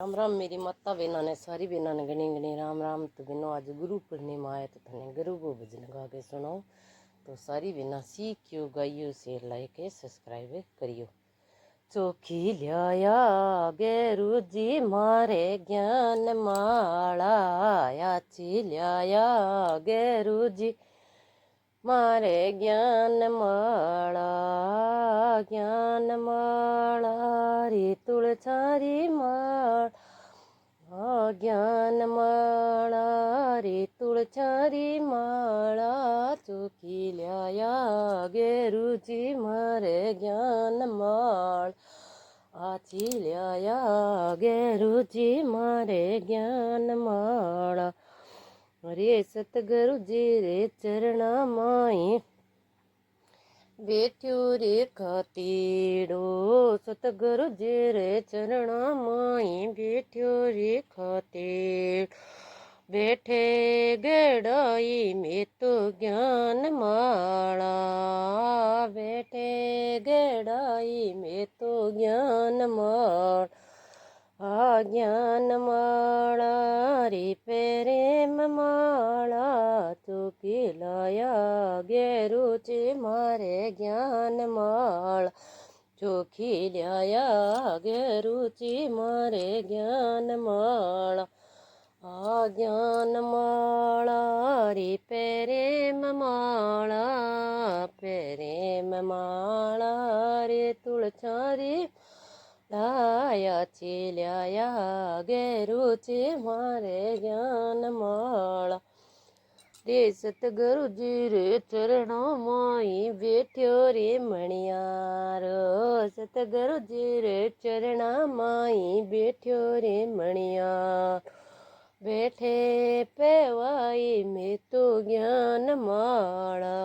राम राम मेरी माता बहना ने सारी बहना ने गणी गणी राम राम। तो बहनों आज गुरु पूर्णिमा है तो थने गुरु को भजन गा के सुनाओ। तो सारी बहना सीखियो गाइयो शेयर लाइक सब्सक्राइब करियो। चोखी लिया गेरु जी मारे ज्ञान माला याची लिया गेरु जी मारे ज्ञान माला रे तुलसारी माला ज्ञान माला रे तुलसारी माला चोखी लिया गेरुजी मारे ज्ञान माला आची लिया गेरुजी मारे ज्ञान माला रे सतगुरु जी रे चरणा माई बैठ्यो रे खातीड़ो सतगुरु जी रे चरणा माई बैठ्यो रे खातीड़ बैठे गड़ाई में तो ज्ञान माला बैठे गड़ाई में तो ज्ञान माला ज्ञान माला रे प्रेम माला चोखी लाया गेरुची मारे ज्ञान माला चोखी लाया गेरुची मारे ज्ञान माला ज्ञान माला रे प्रेम माला रे तुलसारी लाया चिल्या गेरुची मारे ज्ञान माला रे सतगुरु जी रे चरणों माई बैठ्यो रे मणियार सतगुरु जी रे चरणा माई बैठ्यो रे मणियार बैठे पेवाई में तो ज्ञान माला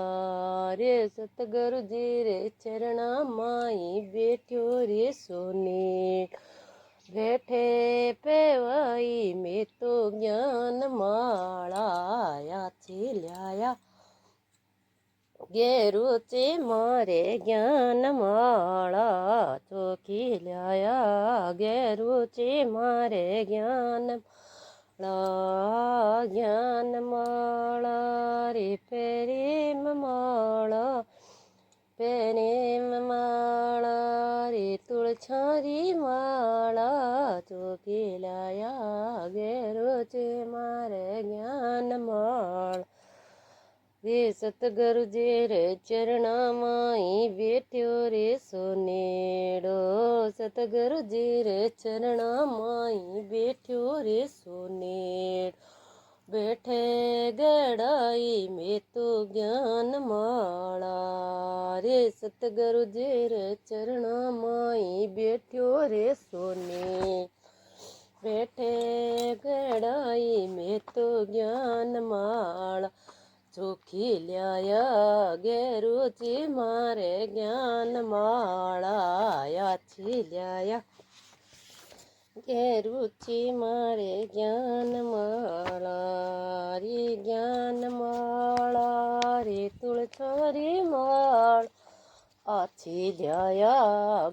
रे सतगुरु जी रे चरणा माई बैठ्यो रे सोनी बैठे पेवाई में तो ज्ञान माला याची लिया गेरुची मारे ज्ञान माला चोखी लिया गेरुची मारे ज्ञान ज्ञान माला रे प्रेम माला रे तुलसारी माला चोखी लाया गेरुची मारे ज्ञान माला रे सतगुरु जी रे चरणा माई बैठ्यो रे सोनेड़ो सतगुरु जी रे चरणा माई बैठ्यो रे सोनेड़ बैठे गड़ाई में तो ज्ञान माला रे सतगुरु जी रे चरणा माई बैठ्यो रे सोने बैठे गड़ाई में तो ज्ञान माला चोखी लिया गेरुची मारे ज्ञान माला याची लिया गेरुची मारे ज्ञान माला रे तुलसारी माला आची लिया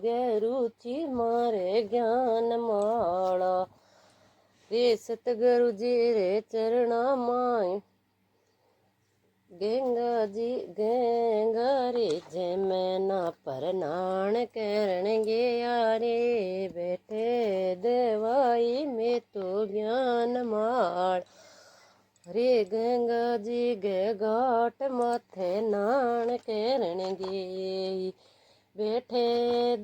गेरुची मारे ज्ञान माला रे सतगुरु जी रे चरणा माई गंगा रे जमना पर नान करण गया रे बैठे देवाई में तो ज्ञान माल रे गंगा जी गे घाट माथे नान करण गई बैठे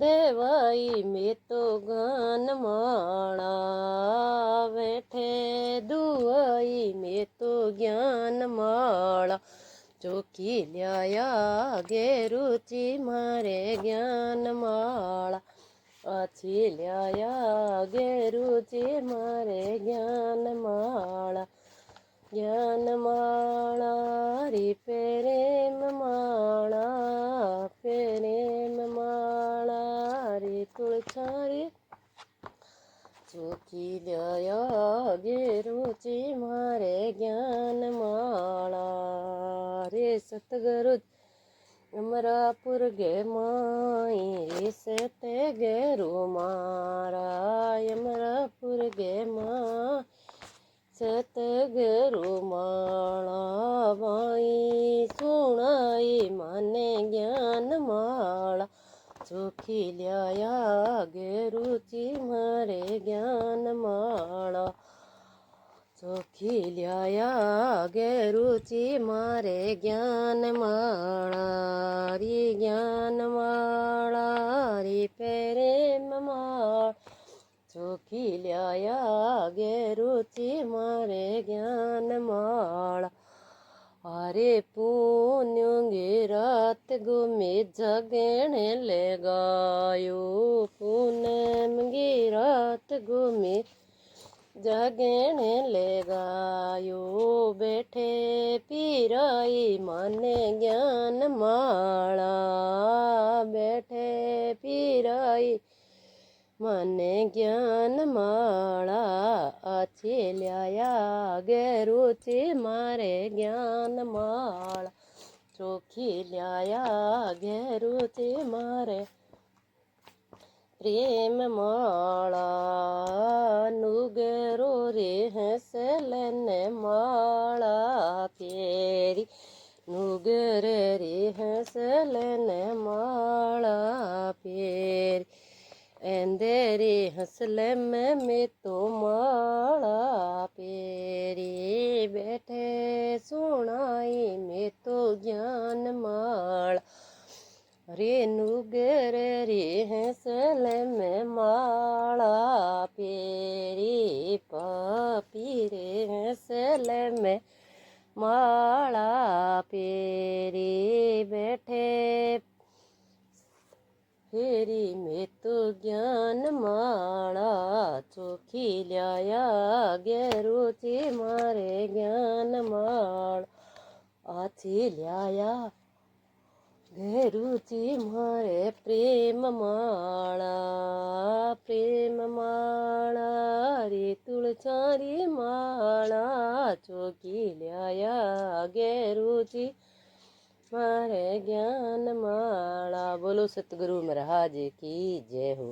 देवाई में तो ज्ञान माला बैठे दुआई में तो ज्ञान माला चोखी लिया गेरुची मारे ज्ञान माला आची लिया गेरुची मारे ज्ञान माला रे प्रेम माला रे तुलसारी चोखी लिया गेरुची मारे ज्ञान माला रे सतगुरु અમરાપુર ગે માઈ સેતે ગેરો મારા અમરાપુર ગે મા સેતે ગેરો માળા બાઈ સુણાઈ મને જ્ઞાન માળા ચોખી લ્યા ગેરુચી મારે જ્ઞાન માળા ચોખી લ્યા ગેરુચી મારે જ્ઞાન માળા રી પ્રેમ માળ ચોખી લ્યા ગેરુચી મારે જ્ઞાન માળા અરે પુણ્ય રાત ગુમે જગણે લે ગાયો પૂનમ गी रात गुमे जगने ले गायो बैठे पीराई माने ज्ञान माला बैठे पीराई माने ज्ञान माला आछे ल्याया गेरुची मारे ज्ञान माला चोखी ल्याया गेरुची मारे प्रेम माला नुगरो रे हंसलने माला पेरी नुगर रे हंसलने माला पेरी अंधेरे हंसले में तो माला पेरी बैठे सुनाई में तो ज्ञान माला रे नुगर रे हंसले में माला पेरी पापी रे हंसले में माला पेरी बैठे फेरी में तो ज्ञान माला चोखी ल्याया गेरुची मारे ज्ञान माला आछी ल्याया गेरुची मारे प्रेम माला रे तुलसारी माला चोखी ल्याया गेरुची मारे ज्ञान माला। बोलो सतगुरु महाराज की जय हो।